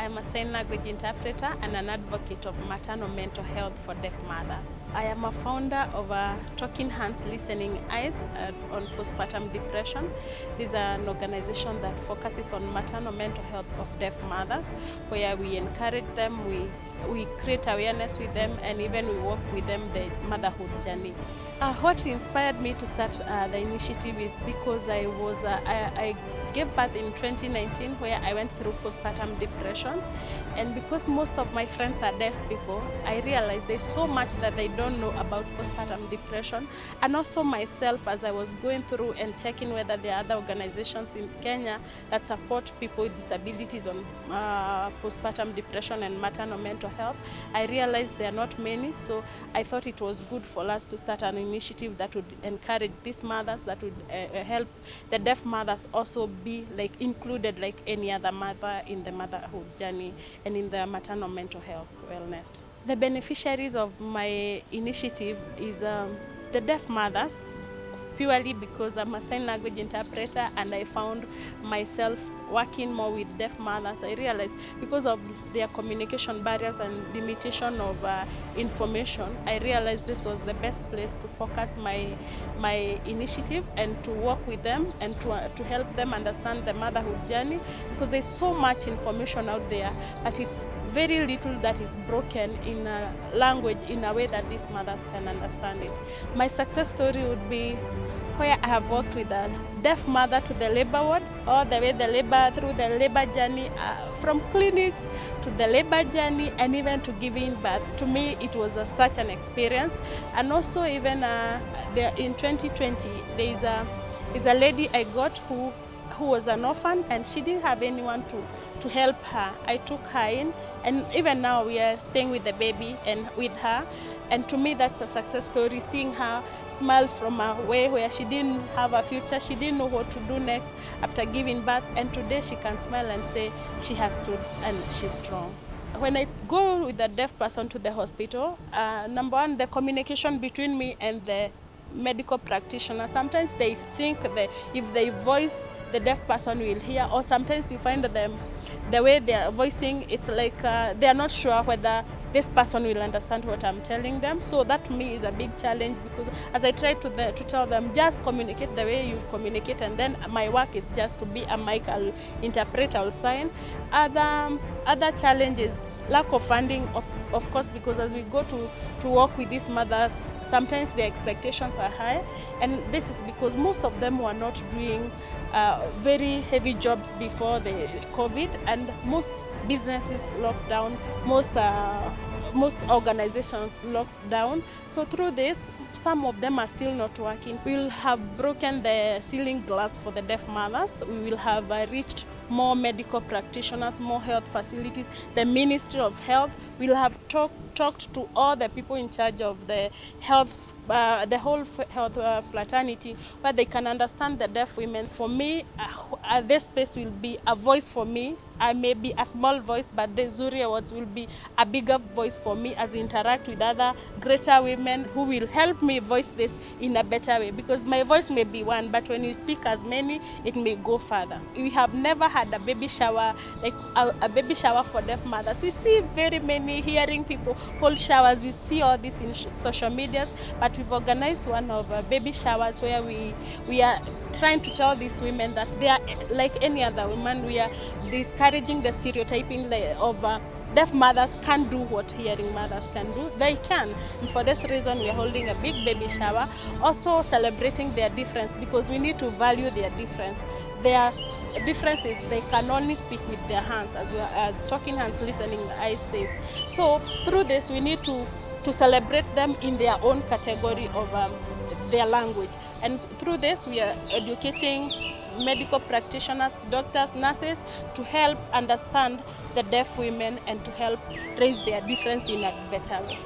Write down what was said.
I'm a sign language interpreter and an advocate of maternal mental health for deaf mothers. I am a founder of Talking Hands Listening Eyes on Post Partum Depression. This is an organization that focuses on maternal mental health of deaf mothers, where we encourage them, we create awareness with them, and even we work with them the motherhood journey. What inspired me to start the initiative is because I gave birth in 2019, where I went through postpartum depression, and because most of my friends are deaf people, I realized there's so much that they don't know about postpartum depression, and also myself, as I was going through and checking whether there are other organizations in Kenya that support people with disabilities on postpartum depression and maternal mental health, I realized there are not many, so I thought it was good for us to start an initiative that would encourage these mothers, that would help the deaf mothers also be like included like any other mother in the motherhood journey and in the maternal mental health wellness. The beneficiaries of my initiative is the deaf mothers, purely because I'm a sign language interpreter and I found myself working more with deaf mothers. I realized because of their communication barriers and limitation of information, I realized this was the best place to focus my initiative and to work with them and to help them understand the motherhood journey, because there's so much information out there, but it's very little that is broken in a language in a way that these mothers can understand it. My success story would be where I have worked with a deaf mother to the labor ward, all the way through the labor journey, from clinics to the labor journey and even to giving birth. To me, it was such an experience. And also even in 2020, there is a lady I got who was an orphan, and she didn't have anyone to help her. I took her in, and even now we are staying with the baby and with her. And to me, that's a success story, seeing her smile from a way where she didn't have a future, she didn't know what to do next after giving birth, and today she can smile and say she has stood and she's strong. When I go with a deaf person to the hospital, number one, the communication between me and the medical practitioner, sometimes they think that if they voice, the deaf person will hear, or sometimes you find them, the way they are voicing, it's like they are not sure whether this person will understand what I'm telling them. So that to me is a big challenge, because as I try to tell them, just communicate the way you communicate, and then my work is just to be a mic, I'll interpret, I'll sign. Other challenges, lack of funding, of course, because as we go to work with these mothers, sometimes their expectations are high, and this is because most of them were not doing very heavy jobs before the COVID, and most businesses locked down, most organizations locked down. So through this, some of them are still not working. We will have broken the ceiling glass for the deaf mothers. We will have reached more medical practitioners, more health facilities. The Ministry of Health will have talked to all the people in charge of the health, the whole health fraternity, where they can understand the deaf women. For me, this space will be a voice for me. I may be a small voice, but the Zuri Awards will be a bigger voice for me as I interact with other greater women who will help me voice this in a better way, because my voice may be one, but when you speak as many, it may go further. We have never had a baby shower, like a baby shower for deaf mothers. We see very many hearing people hold showers. We see all this in social medias, but we've organized one of baby showers where we are trying to tell these women that they are like any other woman. We are discouraging the stereotyping of deaf mothers can't do what hearing mothers can do. They can, and for this reason we are holding a big baby shower, also celebrating their difference, because we need to value their difference. Their difference is they can only speak with their hands, as well as Talking Hands Listening Eyes says. So through this, we need to celebrate them in their own category of their language, and through this we are educating medical practitioners, doctors, nurses, to help understand the deaf women and to help raise their difference in a better way.